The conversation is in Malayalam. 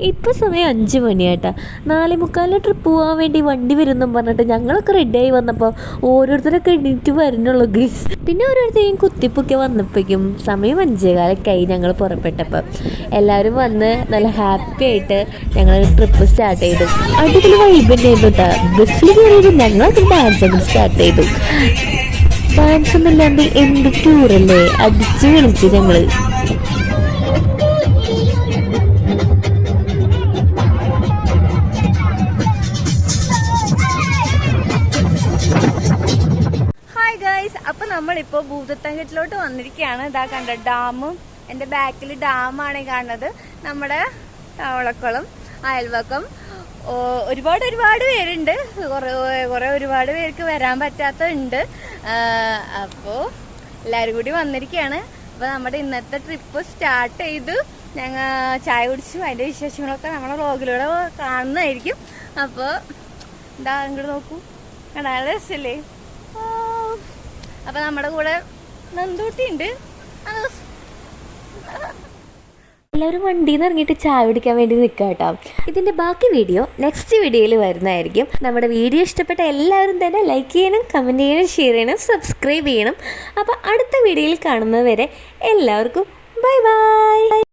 ഇപ്പോൾ സമയം 5 മണിയായിട്ടാ. 4:45 ട്രിപ്പ് പോകാൻ വേണ്ടി വണ്ടി വരുമെന്നും പറഞ്ഞിട്ട് ഞങ്ങളൊക്കെ റെഡിയായി വന്നപ്പോൾ ഓരോരുത്തരൊക്കെ എണീറ്റ് വരുന്നുള്ളൂ ഗീസ്. പിന്നെ ഓരോരുത്തരെയും കുത്തിപ്പൊക്കെ വന്നപ്പോഴേക്കും സമയം 5:15 ഞങ്ങൾ പുറപ്പെട്ടപ്പോൾ എല്ലാവരും വന്ന് നല്ല ഹാപ്പി ആയിട്ട് ഞങ്ങൾ ട്രിപ്പ് സ്റ്റാർട്ട് ചെയ്തു. അടിപൊളി വൈബ് തന്നെയായിരുന്നു കേട്ടോ. ബസ്സിൽ കയറിയത് ഞങ്ങളൊക്കെ ഡാൻസ് ഒക്കെ സ്റ്റാർട്ട് ചെയ്തു. ഡാൻസ് ഒന്നും ഇല്ലാണ്ട് എന്ത് ടൂറല്ലേ, അടിച്ച് കളിച്ചു ഞങ്ങൾ. അപ്പോൾ നമ്മളിപ്പോൾ ഭൂതത്തങ്കറ്റിലോട്ട് വന്നിരിക്കുകയാണ്. ഇതാ കണ്ട ഡാമും എൻ്റെ ബാക്കിൽ ഡാമാണ് കാണുന്നത്. നമ്മുടെ തവളക്കുളം അയൽവക്കം ഒരുപാട് പേരുണ്ട്. ഒരുപാട് പേർക്ക് വരാൻ പറ്റാത്തതുണ്ട്. അപ്പോൾ എല്ലാവരും കൂടി വന്നിരിക്കുകയാണ്. അപ്പോൾ നമ്മുടെ ഇന്നത്തെ ട്രിപ്പ് സ്റ്റാർട്ട് ചെയ്തു. ഞങ്ങൾ ചായ കുടിച്ചു. അതിൻ്റെ വിശേഷങ്ങളൊക്കെ നമ്മളെ വ്ളോഗിലൂടെ കാണുന്നതായിരിക്കും. അപ്പോൾ എന്താ ഇങ്ങോട്ട് നോക്കൂ, നല്ല രസമല്ലേ. അപ്പൊ നമ്മുടെ കൂടെ നന്ദൂട്ടി ഉണ്ട്. എല്ലാവരും വണ്ടിയിൽ നിന്ന് ഇറങ്ങിയിട്ട് ചായ കുടിക്കാൻ വേണ്ടി നിൽക്കുക കേട്ടോ. ഇതിൻ്റെ ബാക്കി വീഡിയോ നെക്സ്റ്റ് വീഡിയോയിൽ വരുന്നതായിരിക്കും. നമ്മുടെ വീഡിയോ ഇഷ്ടപ്പെട്ട എല്ലാവരും തന്നെ ലൈക്ക് ചെയ്യണം, കമൻറ്റ് ചെയ്യണം, ഷെയർ ചെയ്യണം, സബ്സ്ക്രൈബ് ചെയ്യണം. അപ്പോൾ അടുത്ത വീഡിയോയിൽ കാണുന്നത് വരെ എല്ലാവർക്കും ബൈ ബൈ.